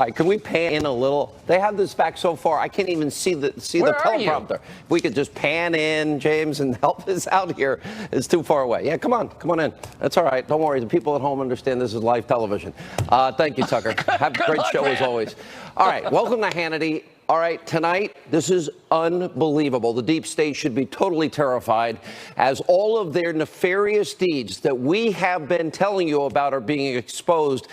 All right, can we pan in a little? They have this back so far, I can't even see the teleprompter. If we could just pan in, James, and help us out here. It's too far away. Yeah, come on in. That's all right. Don't worry. The people at home understand this is live television. Thank you, Tucker. Have a great show as always. All right, welcome to Hannity. All right, tonight, this is unbelievable. The deep state should be totally terrified as all of their nefarious deeds that we have been telling you about are being exposed.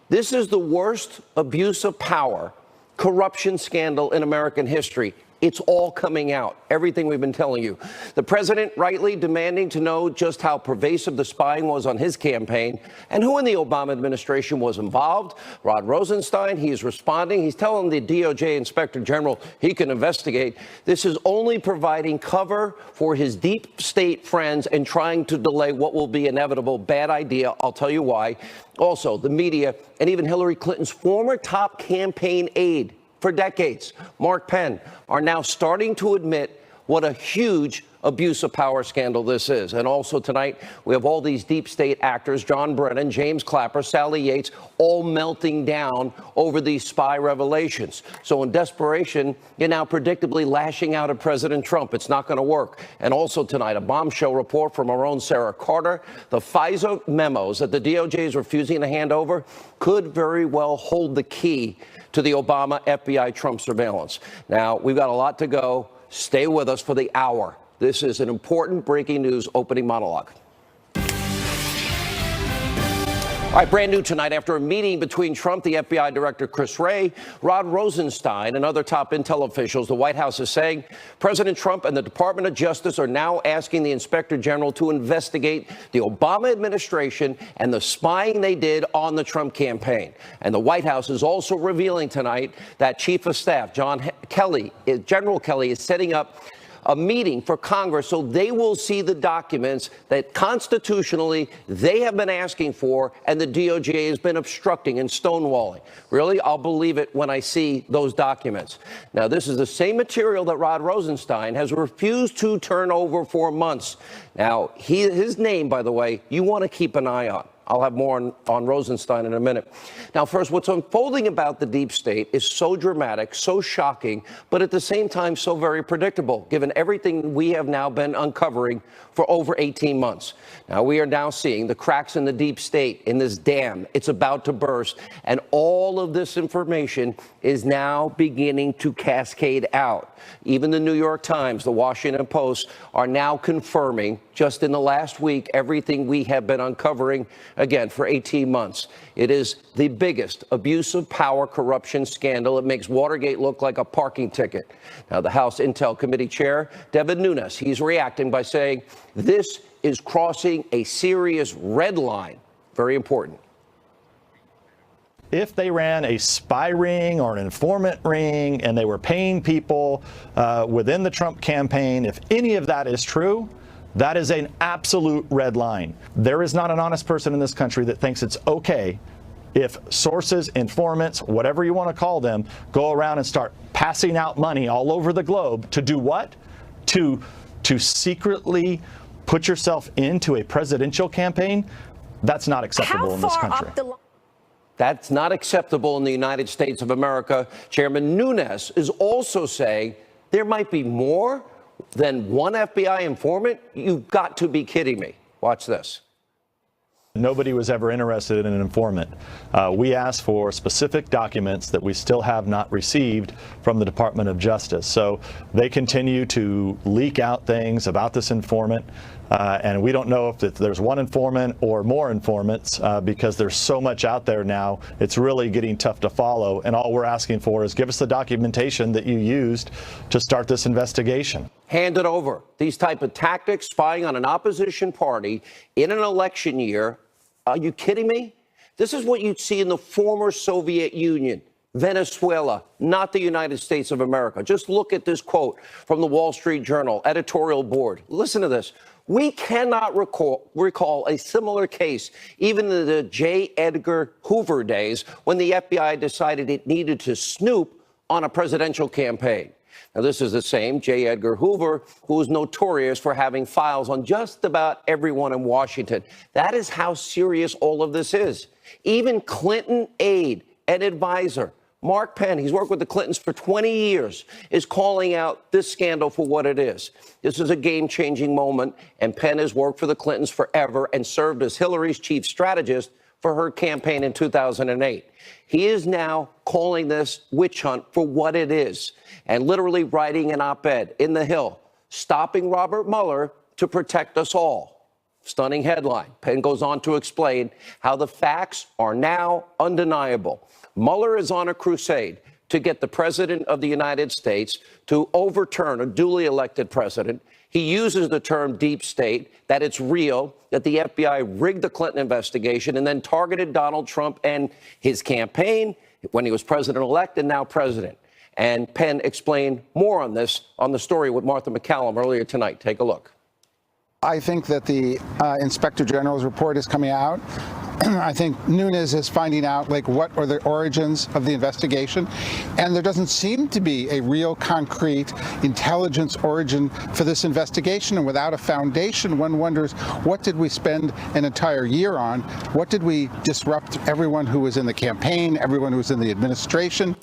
This is the worst abuse of power, corruption scandal in American history. It's all coming out, everything we've been telling you. The president rightly demanding to know just how pervasive the spying was on his campaign and who in the Obama administration was involved. Rod Rosenstein, he's responding. He's telling the DOJ Inspector General he can investigate. This is only providing cover for his deep state friends and trying to delay what will be inevitable. Bad idea. I'll tell you why. Also, the media and even Hillary Clinton's former top campaign aide for decades, Mark Penn, are now starting to admit what a huge abuse of power scandal this is. And also tonight, we have all these deep state actors, John Brennan, James Clapper, Sally Yates, all melting down over these spy revelations. So in desperation, you're now predictably lashing out at President Trump. It's not going to work. And also tonight, a bombshell report from our own Sarah Carter. The FISA memos that the DOJ is refusing to hand over could very well hold the key to the Obama FBI Trump surveillance. Now, we've got a lot to go. Stay with us for the hour. This is an important breaking news opening monologue. All right, brand new tonight, after a meeting between Trump, the FBI Director Chris Wray, Rod Rosenstein, and other top intel officials, the White House is saying President Trump and the Department of Justice are now asking the Inspector General to investigate the Obama administration and the spying they did on the Trump campaign. And the White House is also revealing tonight that Chief of Staff General Kelly is setting up a meeting for Congress so they will see the documents that constitutionally they have been asking for and the DOJ has been obstructing and stonewalling. Really, I'll believe it when I see those documents. Now, this is the same material that Rod Rosenstein has refused to turn over for months. Now, his name, by the way, you want to keep an eye on. I'll have more on Rosenstein in a minute. Now, first, what's unfolding about the deep state is so dramatic, so shocking, but at the same time, so very predictable, given everything we have now been uncovering for over 18 months. Now, we are now seeing the cracks in the deep state, in this dam. It's about to burst, and all of this information is now beginning to cascade out. Even the New York Times, the Washington Post are now confirming, just in the last week, everything we have been uncovering, again, for 18 months. It is the biggest abuse of power corruption scandal. It makes Watergate look like a parking ticket. Now, the House Intel Committee Chair, Devin Nunes, he's reacting by saying this is crossing a serious red line. Very important. If they ran a spy ring or an informant ring and they were paying people within the Trump campaign, if any of that is true, that is an absolute red line. There is not an honest person in this country that thinks it's okay if sources, informants, whatever you want to call them, go around and start passing out money all over the globe to do what? To secretly put yourself into a presidential campaign. That's not acceptable in this country. That's not acceptable in the United States of America. Chairman Nunes is also saying there might be more than one FBI informant. You've got to be kidding me. Watch this. Nobody was ever interested in an informant. We asked for specific documents that we still have not received from the Department of Justice. So they continue to leak out things about this informant. And we don't know if there's one informant or more informants because there's so much out there now. It's really getting tough to follow. And all we're asking for is give us the documentation that you used to start this investigation. Hand it over. These type of tactics, spying on an opposition party in an election year. Are you kidding me? This is what you'd see in the former Soviet Union, Venezuela, not the United States of America. Just look at this quote from the Wall Street Journal editorial board. Listen to this. We cannot recall a similar case, even in the J. Edgar Hoover days, when the FBI decided it needed to snoop on a presidential campaign. Now, this is the same J. Edgar Hoover who was notorious for having files on just about everyone in Washington. That is how serious all of this is. Even Clinton aide and advisor Mark Penn, he's worked with the Clintons for 20 years, is calling out this scandal for what it is. This is a game-changing moment, and Penn has worked for the Clintons forever and served as Hillary's chief strategist for her campaign in 2008. He is now calling this witch hunt for what it is and literally writing an op-ed in The Hill, stopping Robert Mueller to protect us all. Stunning headline. Penn goes on to explain how the facts are now undeniable. Mueller is on a crusade to get the president of the United States to overturn a duly elected president. He uses the term deep state, that it's real, that the FBI rigged the Clinton investigation and then targeted Donald Trump and his campaign when he was president-elect and now president. And Penn explained more on this on the story with Martha McCallum earlier tonight. Take a look. I think that the Inspector General's report is coming out. I think Nunes is finding out, like, what are the origins of the investigation. And there doesn't seem to be a real concrete intelligence origin for this investigation. And without a foundation, one wonders, what did we spend an entire year on? What did we disrupt everyone who was in the campaign, everyone who was in the administration?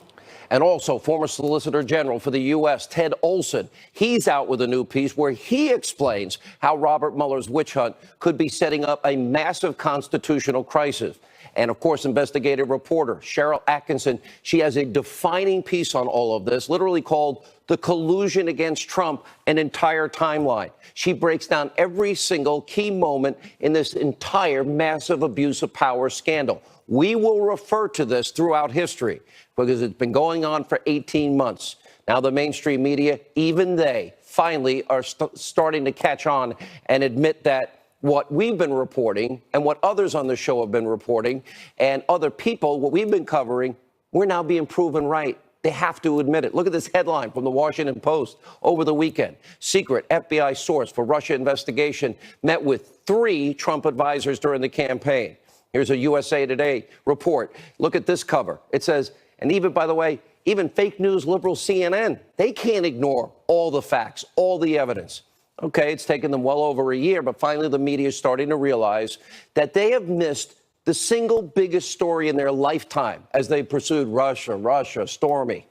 And also, former Solicitor General for the U.S., Ted Olson, he's out with a new piece where he explains how Robert Mueller's witch hunt could be setting up a massive constitutional crisis. And, of course, investigative reporter Cheryl Atkinson, she has a defining piece on all of this, literally called The Collusion Against Trump, an entire timeline. She breaks down every single key moment in this entire massive abuse of power scandal. We will refer to this throughout history because it's been going on for 18 months. Now the mainstream media, even they, finally are starting to catch on and admit that what we've been reporting and what others on the show have been reporting and other people, what we've been covering, we're now being proven right. They have to admit it. Look at this headline from the Washington Post over the weekend. Secret FBI source for Russia investigation met with 3 Trump advisors during the campaign. Here's a USA Today report. Look at this cover. It says, and even, by the way, even fake news liberal CNN, they can't ignore all the facts, all the evidence. Okay, it's taken them well over a year, but finally the media is starting to realize that they have missed the single biggest story in their lifetime as they pursued Russia, Stormy.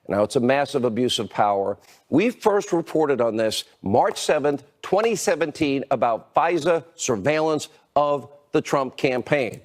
Now, it's a massive abuse of power. We first reported on this March 7th, 2017, about FISA surveillance of the Trump campaign.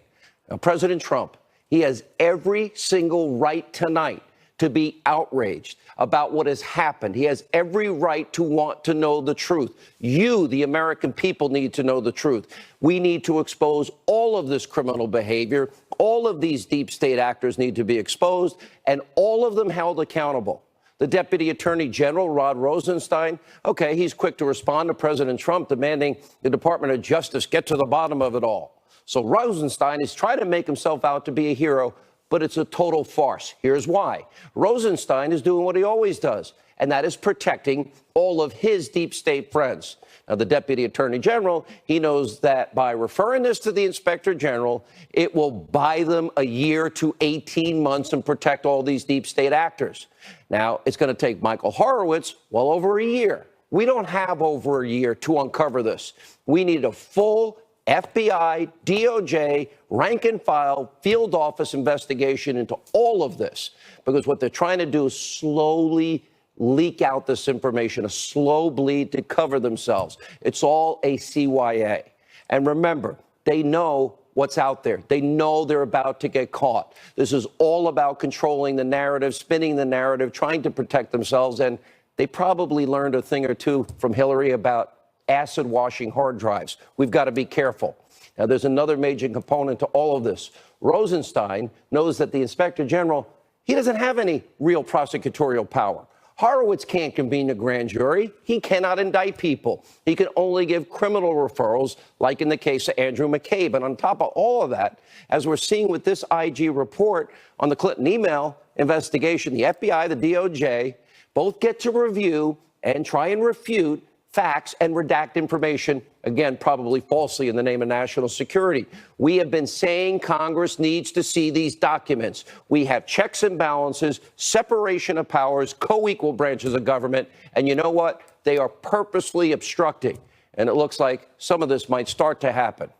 Now, President Trump, he has every single right tonight to be outraged about what has happened. He has every right to want to know the truth. You, the American people, need to know the truth. We need to expose all of this criminal behavior. All of these deep state actors need to be exposed and all of them held accountable. The Deputy Attorney General, Rod Rosenstein, okay, he's quick to respond to President Trump demanding the Department of Justice get to the bottom of it all. So Rosenstein is trying to make himself out to be a hero, but it's a total farce. Here's why. Rosenstein is doing what he always does, and that is protecting all of his deep state friends. Now, the Deputy Attorney General, he knows that by referring this to the Inspector General, it will buy them a year to 18 months and protect all these deep state actors. Now, it's going to take Michael Horowitz well over a year. We don't have over a year to uncover this. We need a full FBI, DOJ, rank and file, field office investigation into all of this, because what they're trying to do is slowly leak out this information, a slow bleed to cover themselves. It's all a CYA. And remember, they know what's out there. They know they're about to get caught. This is all about controlling the narrative, spinning the narrative, trying to protect themselves. And they probably learned a thing or two from Hillary about acid washing hard drives. We've got to be careful. Now, there's another major component to all of this. Rosenstein knows that the Inspector General, he doesn't have any real prosecutorial power. Horowitz can't convene a grand jury. He cannot indict people. He can only give criminal referrals, like in the case of Andrew McCabe. And on top of all of that, as we're seeing with this IG report on the Clinton email investigation, the FBI, the DOJ, both get to review and try and refute facts and redact information, again, probably falsely in the name of national security. We have been saying Congress needs to see these documents. We have checks and balances, separation of powers, co-equal branches of government. And you know what? They are purposely obstructing. And it looks like some of this might start to happen.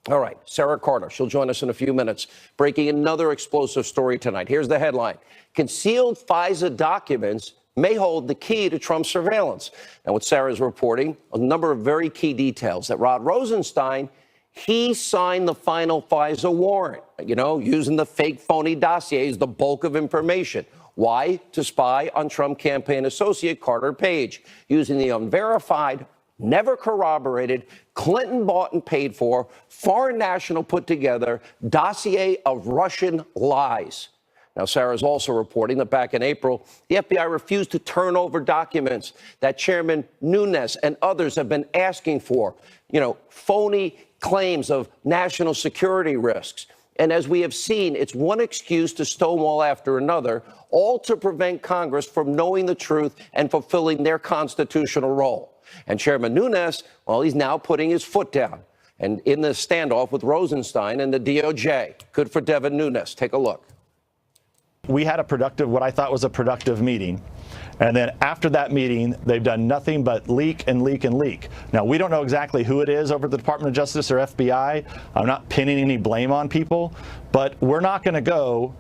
All right, Sarah Carter, she'll join us in a few minutes, breaking another explosive story tonight. Here's the headline. Concealed FISA documents may hold the key to Trump's surveillance. And what Sarah's reporting, a number of very key details that Rod Rosenstein, he signed the final FISA warrant, using the fake phony dossiers, the bulk of information. Why? To spy on Trump campaign associate Carter Page, using the unverified, never corroborated, Clinton bought and paid for, foreign national put together dossier of Russian lies. Now, Sarah's also reporting that back in April, the FBI refused to turn over documents that Chairman Nunes and others have been asking for, phony claims of national security risks. And as we have seen, it's one excuse to stonewall after another, all to prevent Congress from knowing the truth and fulfilling their constitutional role. And Chairman Nunes, well, he's now putting his foot down. And in the standoff with Rosenstein and the DOJ. Good for Devin Nunes. Take a look. We had what I thought was a productive meeting. And then after that meeting, they've done nothing but leak and leak and leak. Now, we don't know exactly who it is over at the Department of Justice or FBI. I'm not pinning any blame on people, but we're not going to go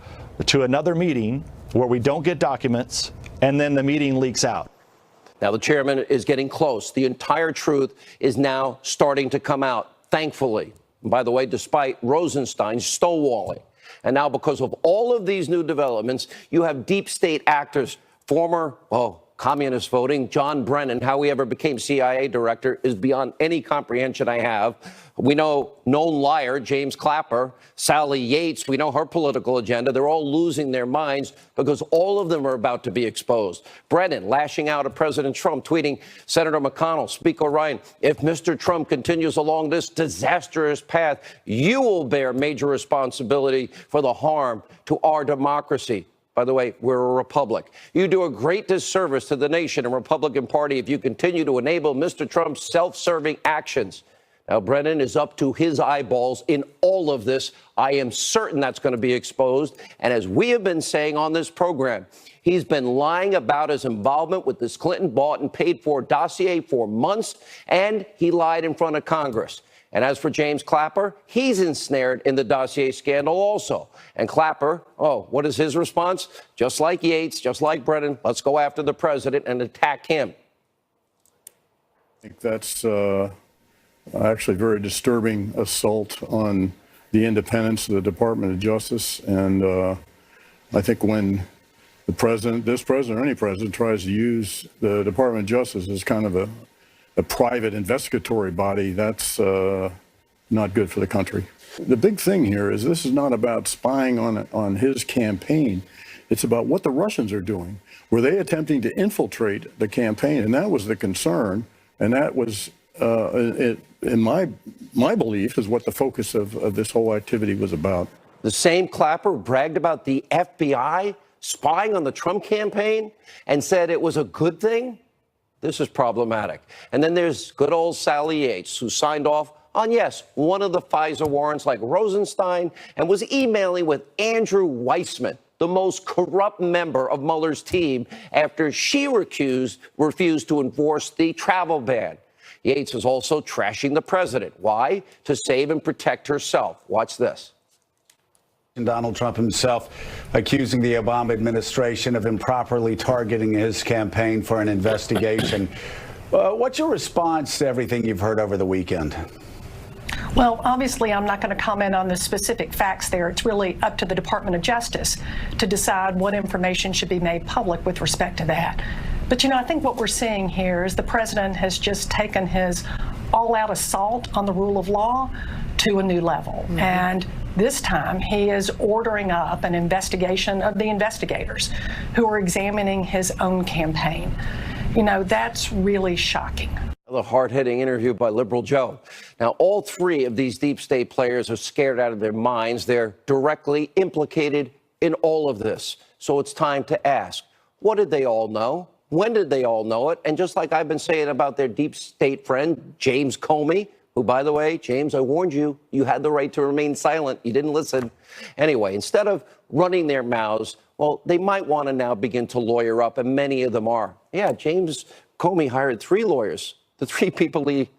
to another meeting where we don't get documents and then the meeting leaks out. Now, the chairman is getting close. The entire truth is now starting to come out, thankfully. And by the way, despite Rosenstein's stonewalling. And now, because of all of these new developments, you have deep state actors, former, communist voting, John Brennan, how he ever became CIA director is beyond any comprehension I have. We know known liar, James Clapper, Sally Yates, we know her political agenda. They're all losing their minds because all of them are about to be exposed. Brennan lashing out at President Trump, tweeting, Senator McConnell, Speaker Ryan, if Mr. Trump continues along this disastrous path, you will bear major responsibility for the harm to our democracy. By the way, we're a republic. You do a great disservice to the nation and Republican Party if you continue to enable Mr. Trump's self-serving actions. Now, Brennan is up to his eyeballs in all of this. I am certain that's going to be exposed. And as we have been saying on this program, he's been lying about his involvement with this Clinton bought and paid for dossier for months, and he lied in front of Congress. And as for James Clapper, he's ensnared in the dossier scandal also. And Clapper, what is his response? Just like Yates, just like Brennan, let's go after the president and attack him. I think that's actually a very disturbing assault on the independence of the Department of Justice. And I think when the president, this president or any president, tries to use the Department of Justice as kind of a private investigatory body, that's not good for the country. The big thing here is this is not about spying on his campaign. It's about what the Russians are doing. Were they attempting to infiltrate the campaign? And that was the concern. And that was, in my belief, is what the focus of this whole activity was about. The same Clapper bragged about the FBI spying on the Trump campaign and said it was a good thing? This is problematic. And then there's good old Sally Yates, who signed off on, yes, one of the FISA warrants like Rosenstein, and was emailing with Andrew Weissman, the most corrupt member of Mueller's team, after she refused to enforce the travel ban. Yates is also trashing the president. Why? To save and protect herself. Watch this. Donald Trump himself accusing the Obama administration of improperly targeting his campaign for an investigation. What's your response to everything you've heard over the weekend? Well, obviously, I'm not going to comment on the specific facts there. It's really up to the Department of Justice to decide what information should be made public with respect to that. But, I think what we're seeing here is the president has just taken his all-out assault on the rule of law to a new level. Mm-hmm. And this time, he is ordering up an investigation of the investigators who are examining his own campaign. That's really shocking. The hard-hitting interview by Liberal Joe. Now, all three of these deep state players are scared out of their minds. They're directly implicated in all of this. So it's time to ask, what did they all know? When did they all know it? And just like I've been saying about their deep state friend, James Comey, who, by the way, James, I warned you, you had the right to remain silent. You didn't listen. Anyway, instead of running their mouths, well, they might want to now begin to lawyer up, and many of them are. Yeah, James Comey hired 3 lawyers, the 3 people he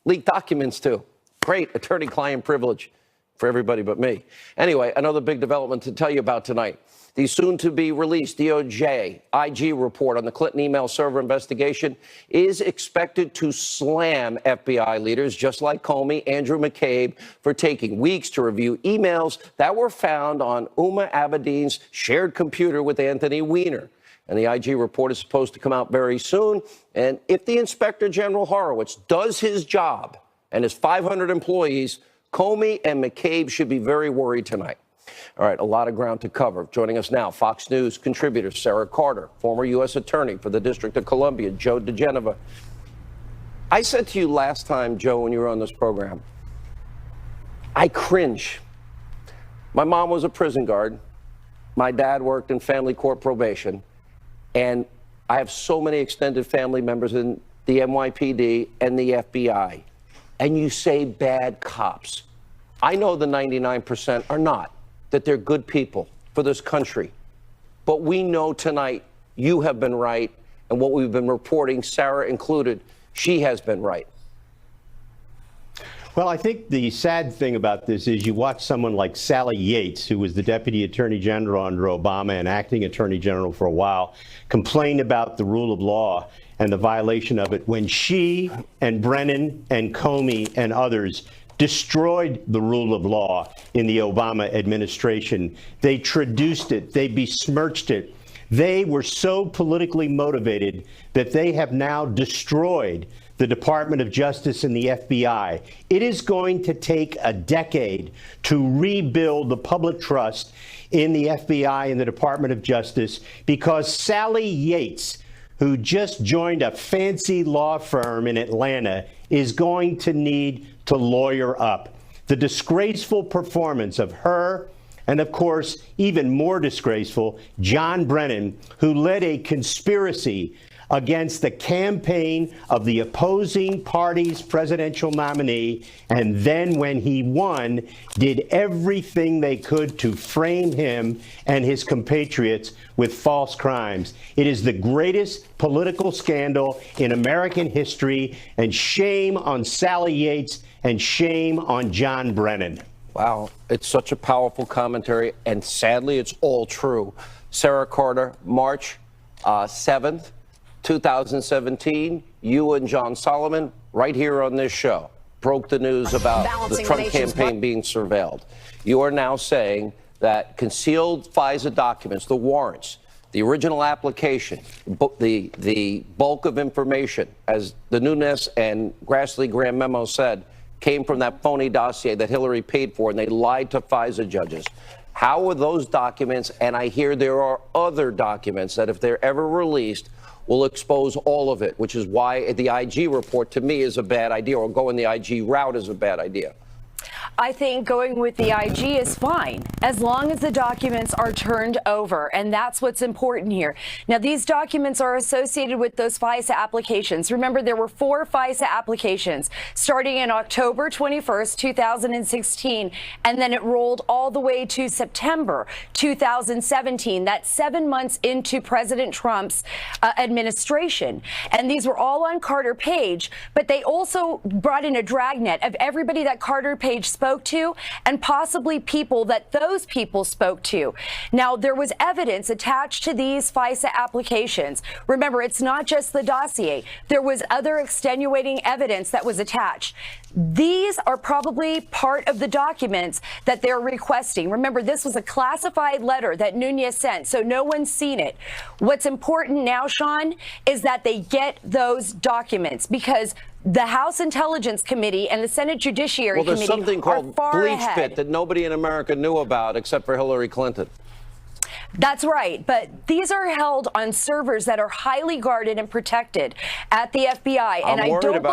leaked documents to. Great attorney-client privilege for everybody but me. Anyway, another big development to tell you about tonight. The soon-to-be-released DOJ IG report on the Clinton email server investigation is expected to slam FBI leaders just like Comey, Andrew McCabe, for taking weeks to review emails that were found on Huma Abedin's shared computer with Anthony Weiner. And the IG report is supposed to come out very soon. And if the Inspector General Horowitz does his job and his 500 employees, Comey and McCabe should be very worried tonight. All right, a lot of ground to cover. Joining us now, Fox News contributor Sarah Carter, former U.S. Attorney for the District of Columbia, Joe DeGeneva. I said to you last time, Joe, when you were on this program, I cringe. My mom was a prison guard. My dad worked in family court probation. And I have so many extended family members in the NYPD and the FBI. And you say bad cops. I know the 99% are not, that they're good people for this country. But we know tonight you have been right, and what we've been reporting, Sarah included, she has been right. Well, I think the sad thing about this is you watch someone like Sally Yates, who was the Deputy Attorney General under Obama and acting Attorney General for a while, complain about the rule of law and the violation of it when she and Brennan and Comey and others destroyed the rule of law in the Obama administration. They traduced it. They besmirched it. They were so politically motivated that they have now destroyed the Department of Justice and the FBI. It is going to take a decade to rebuild the public trust in the FBI and the Department of Justice because Sally Yates, who just joined a fancy law firm in Atlanta, is going to need to lawyer up. The disgraceful performance of her, and of course, even more disgraceful, John Brennan, who led a conspiracy against the campaign of the opposing party's presidential nominee, and then when he won, did everything they could to frame him and his compatriots with false crimes. It is the greatest political scandal in American history, and shame on Sally Yates and shame on John Brennan. Wow, it's such a powerful commentary, and sadly, it's all true. Sarah Carter, March 7th, 2017, you and John Solomon, right here on this show, broke the news about the Trump campaign being surveilled. You are now saying that concealed FISA documents, the warrants, the original application, the bulk of information, as the Nunes and Grassley-Graham memo said, came from that phony dossier that Hillary paid for, and they lied to FISA judges. How are those documents, and I hear there are other documents that if they're ever released, will expose all of it, which is why the IG report to me is a bad idea, or going the IG route is a bad idea. I think going with the IG is fine, as long as the documents are turned over, and that's what's important here. Now, these documents are associated with those FISA applications. Remember, there were 4 FISA applications starting in October 21st, 2016, and then it rolled all the way to September 2017. That's 7 months into President Trump's administration. And these were all on Carter Page, but they also brought in a dragnet of everybody that Carter Page spoke to, and possibly people that those people spoke to. Now, there was evidence attached to these FISA applications. Remember, it's not just the dossier. There was other extenuating evidence that was attached. These are probably part of the documents that they're requesting. Remember, this was a classified letter that Nunes sent, so no one's seen it. What's important now, Sean, is that they get those documents, because the House Intelligence Committee and the Senate Judiciary Committee there's something called bleach ahead. pit that nobody in America knew about except for Hillary Clinton. That's right, but these are held on servers that are highly guarded and protected at the FBI, and I don't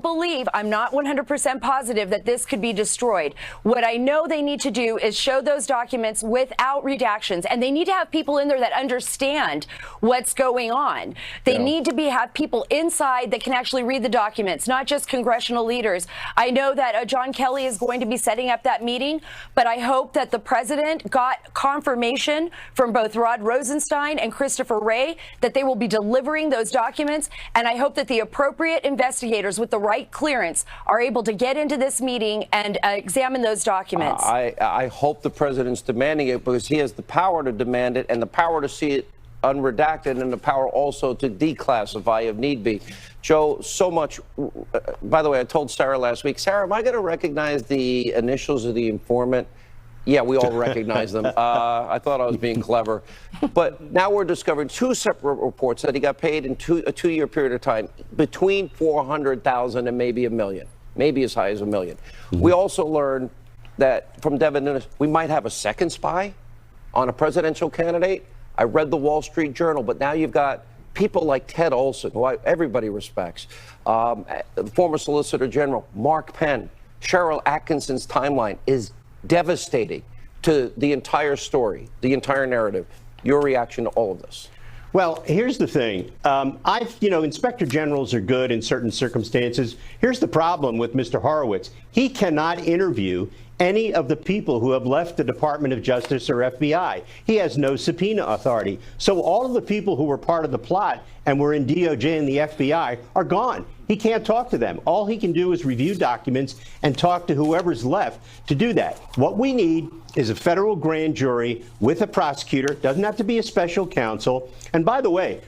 believe I'm not 100% positive that this could be destroyed. What I know they need to do is show those documents without redactions, and they need to have people in there that understand what's going on. They need to have people inside that can actually read the documents, not just congressional leaders. I know that John Kelly is going to be setting up that meeting, but I hope that the president got confirmation from both Rod Rosenstein and Christopher Wray that they will be delivering those documents. And I hope that the appropriate investigators with the right clearance are able to get into this meeting and examine those documents. I hope the president's demanding it because he has the power to demand it and the power to see it unredacted and the power also to declassify if need be. Joe, so much. By the way, I told Sarah last week, Sarah, am I going to recognize the initials of the informant? Yeah, we all recognize them. I thought I was being clever. But now we're discovering two separate reports that he got paid in a two-year period of time between $400,000 and maybe $1 million, maybe as high as $1 million. We also learned that from Devin Nunes, we might have a second spy on a presidential candidate. I read the Wall Street Journal, but now you've got people like Ted Olson, who everybody respects, former Solicitor General Mark Penn. Cheryl Atkinson's timeline is devastating to the entire story, the entire narrative. Your reaction to all of this? Well, here's the thing. Inspector generals are good in certain circumstances. Here's the problem with Mr. Horowitz. He cannot interview any of the people who have left the Department of Justice or FBI. He has no subpoena authority. So all of the people who were part of the plot and were in DOJ and the FBI are gone. He can't talk to them. All he can do is review documents and talk to whoever's left to do that. What we need is a federal grand jury with a prosecutor. Doesn't have to be a special counsel. And by the way,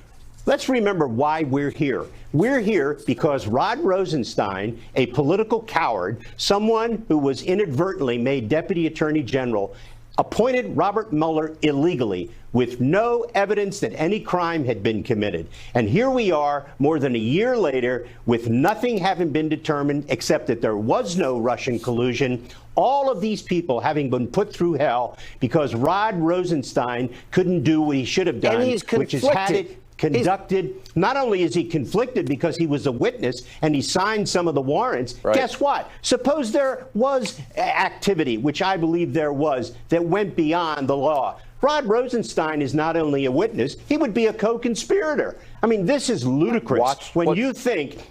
let's remember why we're here. We're here because Rod Rosenstein, a political coward, someone who was inadvertently made Deputy Attorney General, appointed Robert Mueller illegally with no evidence that any crime had been committed. And here we are more than a year later with nothing having been determined except that there was no Russian collusion. All of these people having been put through hell because Rod Rosenstein couldn't do what he should have done, which is had it conducted. Not only is he conflicted because he was a witness and he signed some of the warrants, guess what? Suppose there was activity, which I believe there was, that went beyond the law. Rod Rosenstein is not only a witness, he would be a co-conspirator. I mean, this is ludicrous. When you think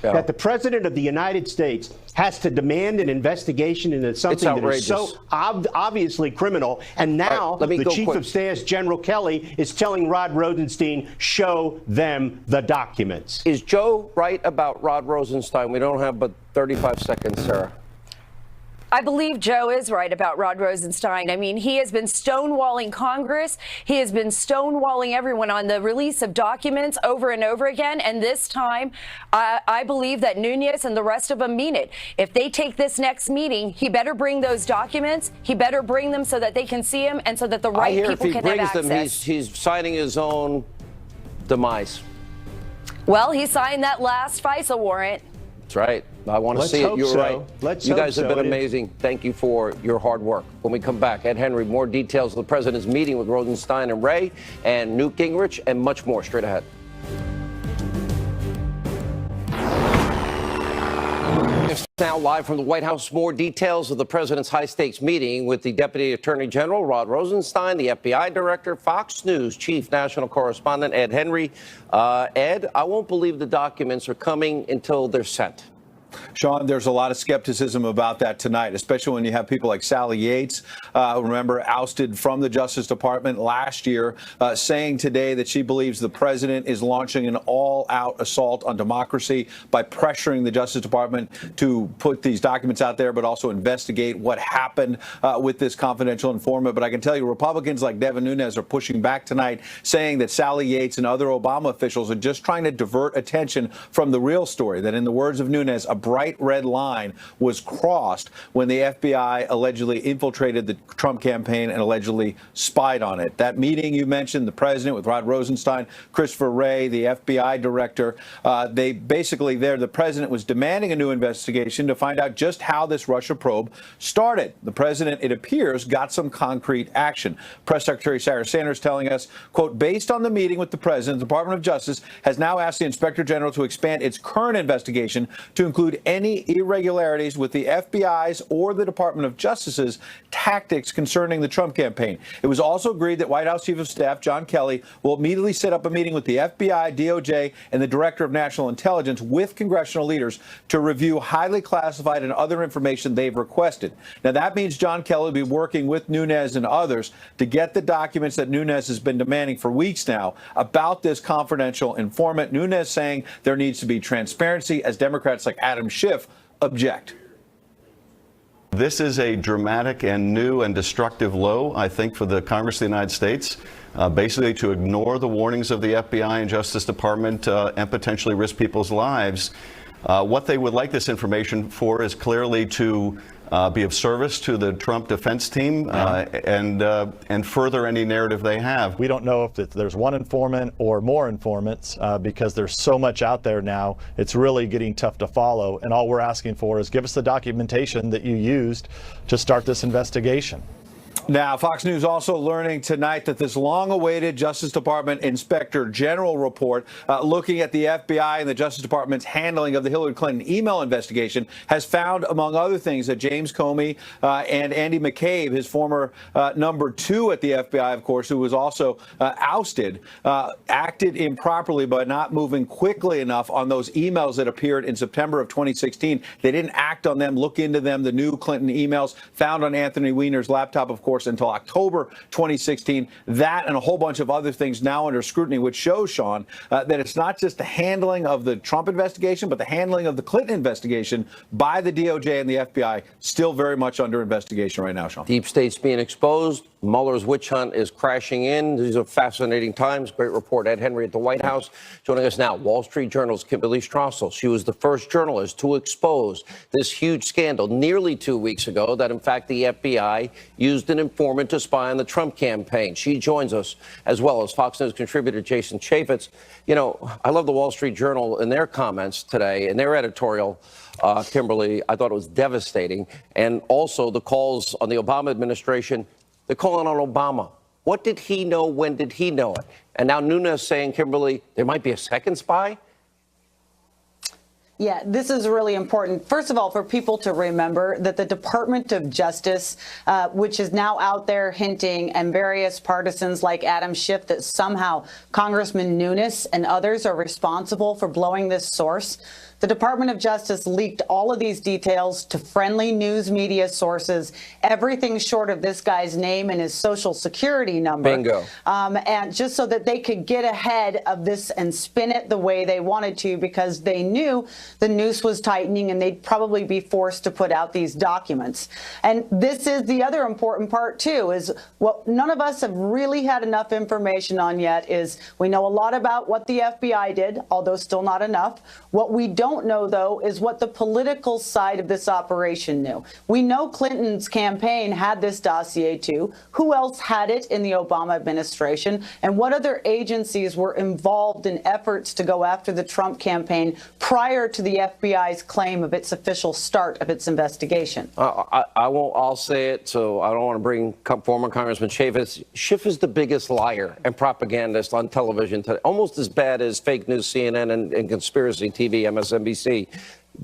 that the president of the United States has to demand an investigation into something that is so obviously criminal, and now the chief of staff, General Kelly, is telling Rod Rosenstein, show them the documents. Is Joe right about Rod Rosenstein? We don't have but 35 seconds, Sarah. I believe Joe is right about Rod Rosenstein. I mean, he has been stonewalling Congress. He has been stonewalling everyone on the release of documents over and over again. And this time, I believe that Nunes and the rest of them mean it. If they take this next meeting, he better bring those documents. He better bring them so that they can see them and so that the right people can have access. If he brings them, he's signing his own demise. Well, he signed that last FISA warrant. That's right. I want to see it. You're right. You guys have been amazing. Thank you for your hard work. When we come back, Ed Henry, more details of the president's meeting with Rosenstein and Wray and Newt Gingrich and much more straight ahead. Now live from the White House, more details of the president's high-stakes meeting with the Deputy Attorney General, Rod Rosenstein, the FBI Director, Fox News Chief National Correspondent, Ed Henry. Ed, I won't believe the documents are coming until they're sent. Sean, there's a lot of skepticism about that tonight, especially when you have people like Sally Yates, remember, ousted from the Justice Department last year, saying today that she believes the president is launching an all-out assault on democracy by pressuring the Justice Department to put these documents out there, but also investigate what happened with this confidential informant. But I can tell you, Republicans like Devin Nunes are pushing back tonight, saying that Sally Yates and other Obama officials are just trying to divert attention from the real story, that in the words of Nunes, a bright red line was crossed when the FBI allegedly infiltrated the Trump campaign and allegedly spied on it. That meeting you mentioned, the president with Rod Rosenstein, Christopher Wray, the FBI director, they basically the president was demanding a new investigation to find out just how this Russia probe started. The president, it appears, got some concrete action. Press Secretary Sarah Sanders telling us, quote, based on the meeting with the president, the Department of Justice has now asked the Inspector General to expand its current investigation to include include any irregularities with the FBI's or the Department of Justice's tactics concerning the Trump campaign. It was also agreed that White House Chief of Staff John Kelly will immediately set up a meeting with the FBI, DOJ, and the Director of National Intelligence with congressional leaders to review highly classified and other information they've requested. Now, that means John Kelly will be working with Nunes and others to get the documents that Nunes has been demanding for weeks now about this confidential informant. Nunes saying there needs to be transparency, as Democrats like Adam Schiff object. This is a dramatic and new and destructive low, I think, for the Congress of the United States, basically to ignore the warnings of the FBI and Justice Department and potentially risk people's lives. What they would like this information for is clearly to be of service to the Trump defense team and further any narrative they have. We don't know if there's one informant or more informants because there's so much out there now. It's really getting tough to follow. And all we're asking for is give us the documentation that you used to start this investigation. Now, Fox News also learning tonight that this long-awaited Justice Department Inspector General report looking at the FBI and the Justice Department's handling of the Hillary Clinton email investigation has found, among other things, that James Comey and Andy McCabe, his former number 2 at the FBI, of course, who was also ousted, acted improperly by not moving quickly enough on those emails that appeared in September of 2016. They didn't act on them, look into them. The new Clinton emails found on Anthony Weiner's laptop, of course, until October 2016. That and a whole bunch of other things now under scrutiny, which shows, Sean, that it's not just the handling of the Trump investigation, but the handling of the Clinton investigation by the DOJ and the FBI still very much under investigation right now, Sean. Deep state's being exposed. Mueller's witch hunt is crashing in. These are fascinating times. Great report. Ed Henry at the White House. Joining us now, Wall Street Journal's Kimberly Strassel. She was the first journalist to expose this huge scandal nearly 2 weeks ago that, in fact, the FBI used an informant to spy on the Trump campaign. She joins us, as well as Fox News contributor Jason Chaffetz. You know, I love the Wall Street Journal in their comments today, in their editorial. Kimberly, I thought it was devastating. And also the calls on the Obama administration. They're calling on Obama. What did he know? When did he know it? And now Nunes saying, Kimberly, there might be a second spy? Yeah, this is really important. First of all, for people to remember that the Department of Justice, which is now out there hinting, and various partisans like Adam Schiff, that somehow Congressman Nunes and others are responsible for blowing this source. The Department of Justice leaked all of these details to friendly news media sources, everything short of this guy's name and his social security number. Bingo. And just so that they could get ahead of this and spin it the way they wanted to, because they knew the noose was tightening and they'd probably be forced to put out these documents. And this is the other important part, too, is what none of us have really had enough information on yet is we know a lot about what the FBI did, although still not enough. What we don't know, though, is what the political side of this operation knew. We know Clinton's campaign had this dossier, too. Who else had it in the Obama administration? And what other agencies were involved in efforts to go after the Trump campaign prior to the FBI's claim of its official start of its investigation? I'll say it, so I don't want to bring former Congressman Chaffetz. Schiff is the biggest liar and propagandist on television today, almost as bad as fake news CNN and conspiracy TV, MSNBC.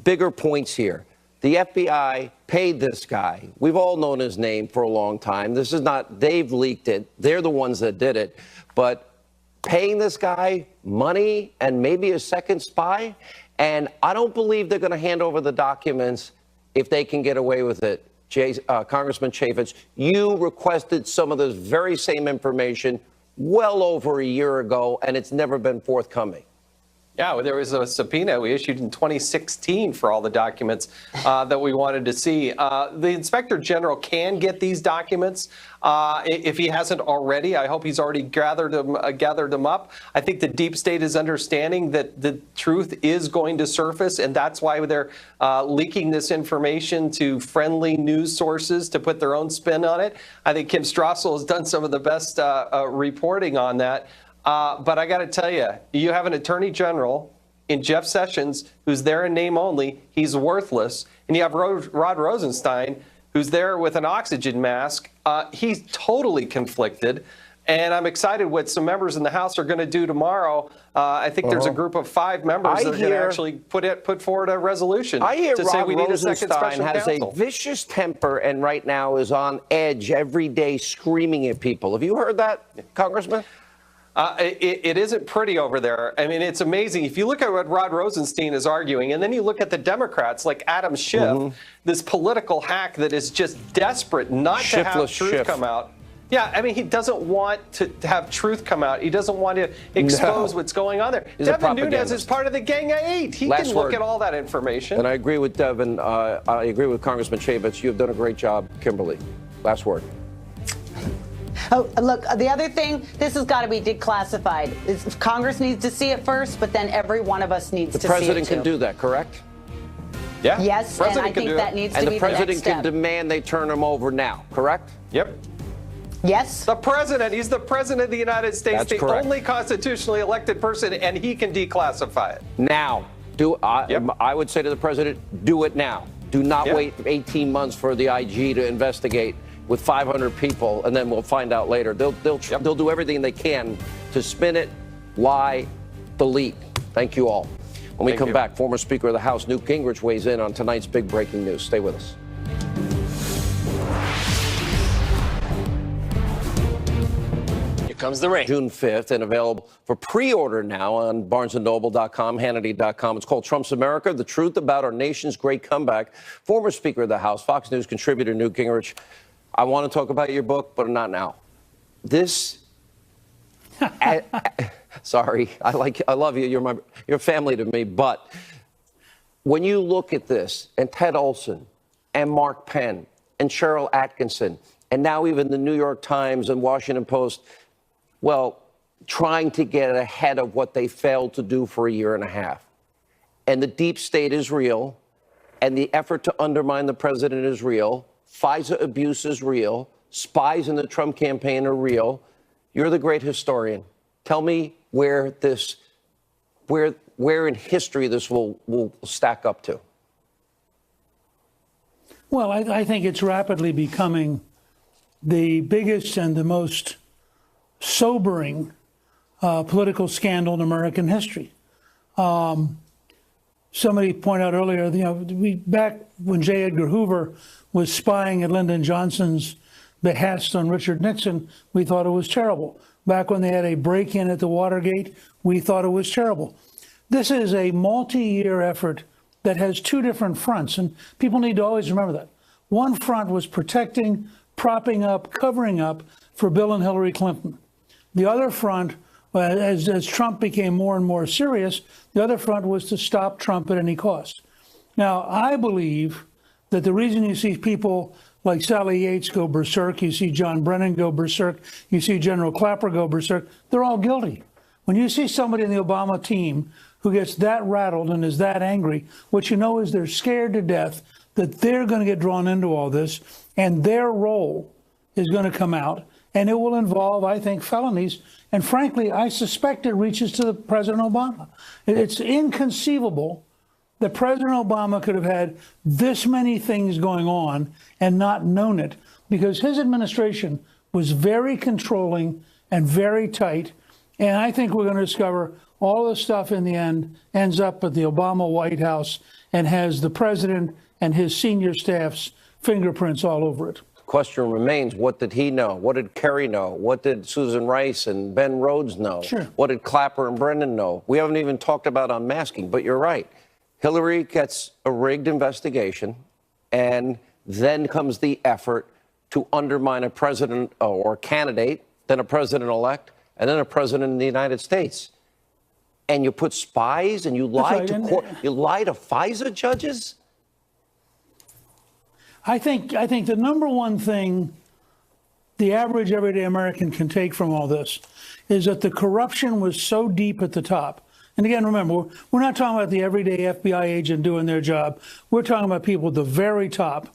Bigger points here. The FBI paid this guy. We've all known his name for a long time. This is not, they've leaked it. They're the ones that did it. But paying this guy money and maybe a second spy, and I don't believe they're going to hand over the documents if they can get away with it. Congressman Chaffetz, you requested some of this very same information well over a year ago, and it's never been forthcoming. Yeah, well, there was a subpoena we issued in 2016 for all the documents that we wanted to see. The Inspector General can get these documents if he hasn't already. I hope he's already gathered them up. I think the deep state is understanding that the truth is going to surface, and that's why they're leaking this information to friendly news sources to put their own spin on it. I think Kim Strassel has done some of the best reporting on that. But I got to tell you, you have an attorney general in Jeff Sessions who's there in name only. He's worthless. And you have Rod Rosenstein, who's there with an oxygen mask. He's totally conflicted. And I'm excited what some members in the House are going to do tomorrow. I think there's a group of 5 members that are going to actually put forward a resolution to say we need a second special has counsel. a vicious temper and right now is on edge every day screaming at people. Have you heard that, Congressman? It isn't pretty over there. I mean, it's amazing. If you look at what Rod Rosenstein is arguing, and then you look at the Democrats like Adam Schiff, this political hack that is just desperate not to have truth come out. Yeah, I mean, he doesn't want to have truth come out. He doesn't want to expose what's going on there. Devin Nunes is part of the Gang of 8. He can look at all that information. And I agree with Devin. I agree with Congressman Chavez. You've done a great job, Kimberly. Last word. Oh, look, the other thing, this has got to be declassified. Congress needs to see it first, but then every one of us needs to see it too. The president can do that, correct? Yeah. Yes, and I think that needs to be the next step. And the president can demand they turn them over now, correct? Yep. Yes. The president, he's the president of the United States, That's the correct. only constitutionally elected person, and he can declassify it. Now. I would say to the president, do it now. Do not wait 18 months for the IG to investigate with 500 people, and then we'll find out later. They'll do everything they can to spin it, lie, delete. Thank you all. When we come back, former Speaker of the House Newt Gingrich weighs in on tonight's big breaking news. Stay with us. Here comes the rain. June 5th and available for pre-order now on barnesandnoble.com, Hannity.com. It's called Trump's America, the truth about our nation's great comeback. Former Speaker of the House, Fox News contributor Newt Gingrich. I want to talk about your book, but not now. Sorry, I love you. You're family to me. But when you look at this, and Ted Olson, and Mark Penn, and Cheryl Atkinson, and now even the New York Times and Washington Post, well, trying to get ahead of what they failed to do for a year and a half. And the deep state is real, and the effort to undermine the president is real. FISA abuse is real. Spies in the Trump campaign are real. You're the great historian. Tell me where in history this will stack up to. Well, I think it's rapidly becoming the biggest and the most sobering political scandal in American history. Somebody pointed out earlier, back when J. Edgar Hoover was spying at Lyndon Johnson's behest on Richard Nixon, we thought it was terrible. Back when they had a break-in at the Watergate, we thought it was terrible. This is a multi-year effort that has 2 different fronts, and people need to always remember that. One front was protecting, propping up, covering up for Bill and Hillary Clinton. The other front, as Trump became more and more serious, the other front was to stop Trump at any cost. Now, I believe that the reason you see people like Sally Yates go berserk, you see John Brennan go berserk, you see General Clapper go berserk, they're all guilty. When you see somebody in the Obama team who gets that rattled and is that angry, what you know is they're scared to death that they're going to get drawn into all this, and their role is going to come out, and it will involve, I think, felonies. And frankly, I suspect it reaches to President Obama. It's inconceivable that President Obama could have had this many things going on and not known it, because his administration was very controlling and very tight. And I think we're going to discover all this stuff in the end ends up at the Obama White House and has the president and his senior staff's fingerprints all over it. The question remains, what did he know? What did Kerry know? What did Susan Rice and Ben Rhodes know? Sure. What did Clapper and Brennan know? We haven't even talked about unmasking, but you're right. Hillary gets a rigged investigation, and then comes the effort to undermine a president or candidate, then a president-elect, and then a president in the United States. And you put spies and you lie to court, you lie to FISA judges? I think the number one thing the average everyday American can take from all this is that the corruption was so deep at the top. And again, remember, we're not talking about the everyday FBI agent doing their job. We're talking about people at the very top.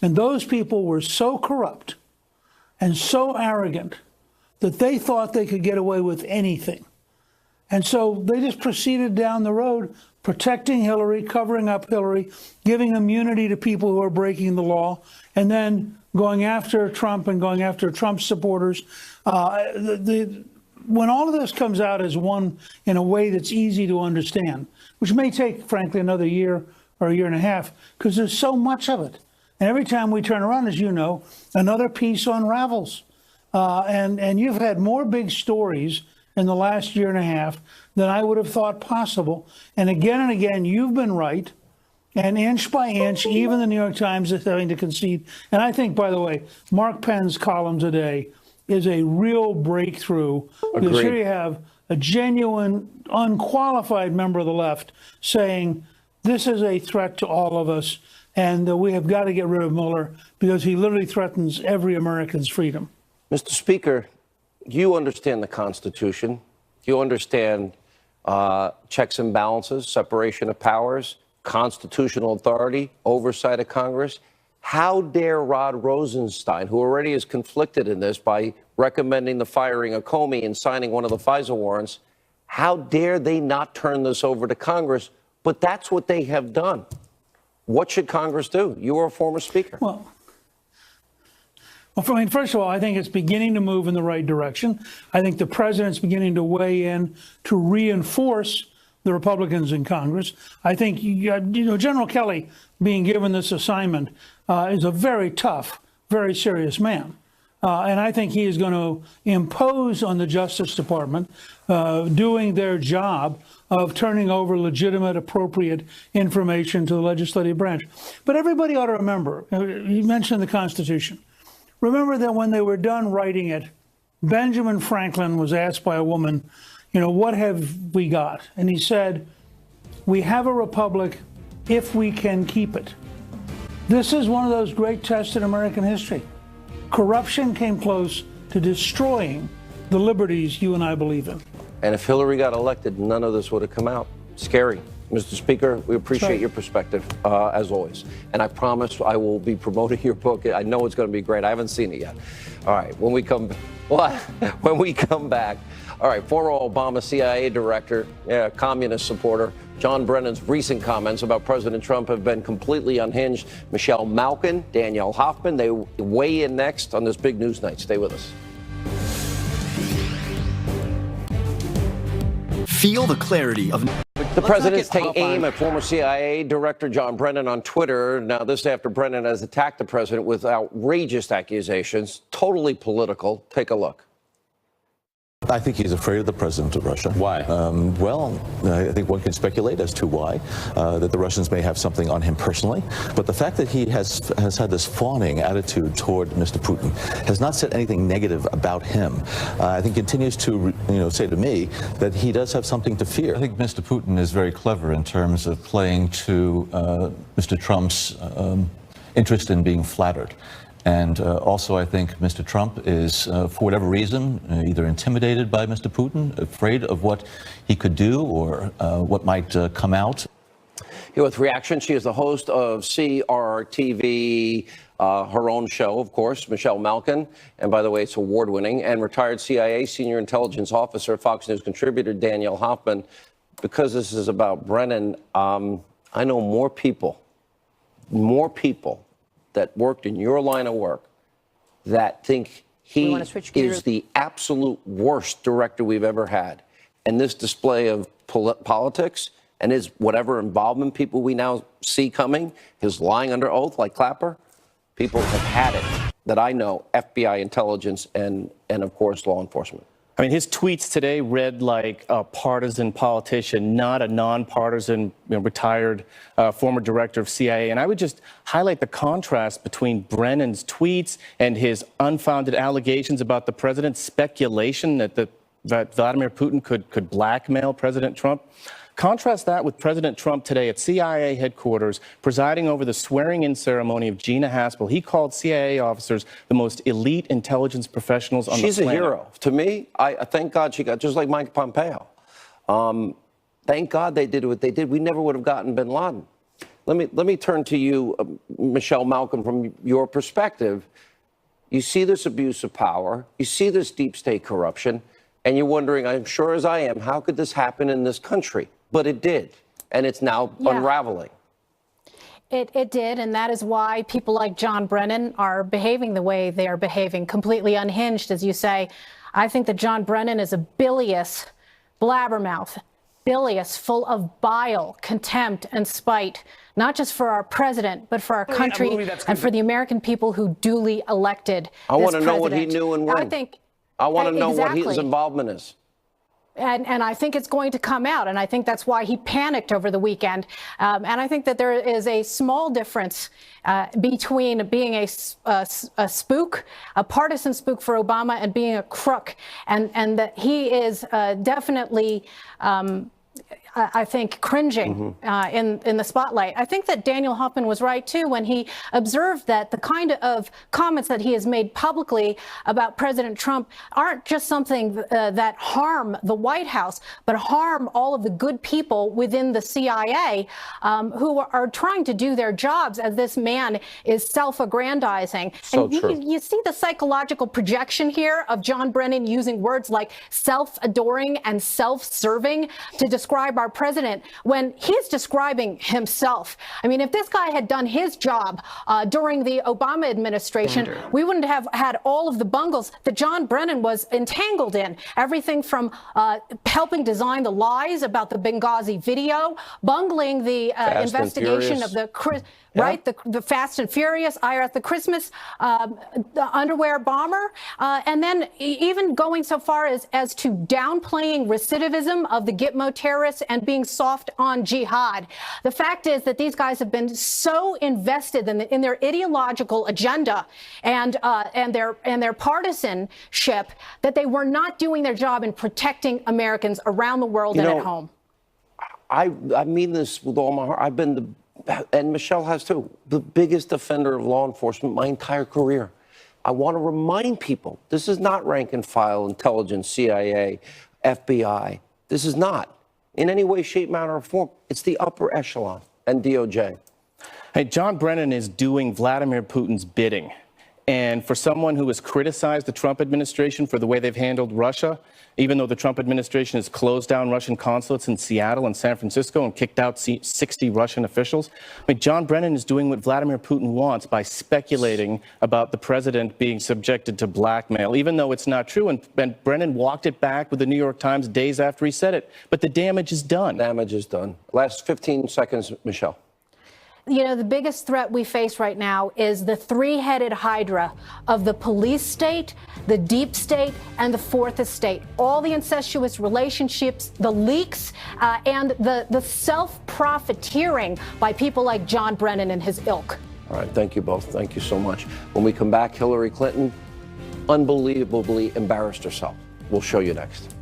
And those people were so corrupt and so arrogant that they thought they could get away with anything. And so they just proceeded down the road, protecting Hillary, covering up Hillary, giving immunity to people who are breaking the law, and then going after Trump and going after Trump supporters. When all of this comes out as one in a way that's easy to understand, which may take, frankly, another year or a year and a half, because there's so much of it. And every time we turn around, as you know, another piece unravels. And you've had more big stories in the last year and a half than I would have thought possible. And again, you've been right. And inch by inch, even the New York Times is having to concede. And I think, by the way, Mark Penn's column today is a real breakthrough. Agreed. Because here you have a genuine, unqualified member of the left saying, this is a threat to all of us, and we have got to get rid of Mueller because he literally threatens every American's freedom. Mr. Speaker, you understand the Constitution. You understand checks and balances, separation of powers, constitutional authority, oversight of Congress. How dare Rod Rosenstein, who already is conflicted in this by recommending the firing of Comey and signing one of the FISA warrants, how dare they not turn this over to Congress? But that's what they have done. What should Congress do? You were a former speaker. Well, I mean, first of all, I think it's beginning to move in the right direction. I think the president's beginning to weigh in to reinforce the Republicans in Congress. I think, General Kelly being given this assignment is a very tough, very serious man. And I think he is going to impose on the Justice Department doing their job of turning over legitimate, appropriate information to the legislative branch. But everybody ought to remember, you mentioned the Constitution. Remember that when they were done writing it, Benjamin Franklin was asked by a woman, what have we got? And he said, we have a republic if we can keep it. This is one of those great tests in American history. Corruption came close to destroying the liberties you and I believe in. And if Hillary got elected, none of this would have come out. Scary. Mr. Speaker, we appreciate your perspective, as always. And I promise I will be promoting your book. I know it's going to be great. I haven't seen it yet. All right, when we come back, all right, former Obama CIA director, communist supporter, John Brennan's recent comments about President Trump have been completely unhinged. Michelle Malkin, Danielle Hoffman, they weigh in next on this big news night. Stay with us. Feel the clarity of... The president's taking aim at former CIA Director John Brennan on Twitter. Now, this after Brennan has attacked the president with outrageous accusations, totally political. Take a look. I think he's afraid of the president of Russia. Why? Well, I think one can speculate as to why, that the Russians may have something on him personally. But the fact that he has had this fawning attitude toward Mr. Putin has not said anything negative about him. I think continues to say to me that he does have something to fear. I think Mr. Putin is very clever in terms of playing to Mr. Trump's interest in being flattered. And also, I think Mr. Trump is, for whatever reason, either intimidated by Mr. Putin, afraid of what he could do or what might come out. Here with reaction, she is the host of CRTV, her own show, of course, Michelle Malkin. And by the way, it's award-winning. And retired CIA senior intelligence officer, Fox News contributor Danielle Hoffman. Because this is about Brennan, I know more people that worked in your line of work that think he is the absolute worst director we've ever had. And this display of politics and his whatever involvement people we now see coming, his lying under oath like Clapper, people have had it that I know, FBI intelligence and of course, law enforcement. I mean, his tweets today read like a partisan politician, not a nonpartisan, retired former director of CIA. And I would just highlight the contrast between Brennan's tweets and his unfounded allegations about the president's speculation that Vladimir Putin could blackmail President Trump. Contrast that with President Trump today at CIA headquarters, presiding over the swearing-in ceremony of Gina Haspel. He called CIA officers the most elite intelligence professionals on the planet. She's a hero. To me, I thank God she got, just like Mike Pompeo. Thank God they did what they did. We never would have gotten bin Laden. Let me turn to you, Michelle Malkin, from your perspective. You see this abuse of power. You see this deep state corruption. And you're wondering, I'm sure as I am, how could this happen in this country? But it did, and it's now unraveling. It did, and that is why people like John Brennan are behaving the way they are behaving, completely unhinged, as you say. I think that John Brennan is a bilious blabbermouth, bilious, full of bile, contempt, and spite, not just for our president, but for our country and for the American people who duly elected I want to this know what he president. knew and when. I want to know what his involvement is. And I think it's going to come out, and I think that's why he panicked over the weekend. And I think that there is a small difference between being a spook, a partisan spook for Obama, and being a crook, and that he is definitely I think, cringing in the spotlight. I think that Daniel Huffman was right, too, when he observed that the kind of comments that he has made publicly about President Trump aren't just something that harm the White House, but harm all of the good people within the CIA who are trying to do their jobs as this man is self-aggrandizing. So and you see the psychological projection here of John Brennan using words like self-adoring and self-serving to describe our president when he's describing himself. I mean, if this guy had done his job during the Obama administration, we wouldn't have had all of the bungles that John Brennan was entangled in. Everything from helping design the lies about the Benghazi video, bungling the investigation of the the Fast and Furious, the Christmas the underwear bomber, and then even going so far as to downplaying recidivism of the Gitmo terrorists and being soft on jihad. The fact is that these guys have been so invested in their ideological agenda and their partisanship that they were not doing their job in protecting Americans around the world and at home. I mean this with all my heart. I've been and Michelle has too, the biggest defender of law enforcement my entire career. I want to remind people, this is not rank and file intelligence, CIA, FBI. This is not in any way, shape, manner, or form. It's the upper echelon and DOJ. Hey, John Brennan is doing Vladimir Putin's bidding. And for someone who has criticized the Trump administration for the way they've handled Russia, even though the Trump administration has closed down Russian consulates in Seattle and San Francisco and kicked out 60 Russian officials, I mean, John Brennan is doing what Vladimir Putin wants by speculating about the president being subjected to blackmail, even though it's not true. And Brennan walked it back with the New York Times days after he said it. But the damage is done. Damage is done. Last 15 seconds, Michelle. You know, the biggest threat we face right now is the three-headed hydra of the police state, the deep state, and the fourth estate. All the incestuous relationships, the leaks, and the self-profiteering by people like John Brennan and his ilk. All right, thank you both. Thank you so much. When we come back, Hillary Clinton unbelievably embarrassed herself. We'll show you next.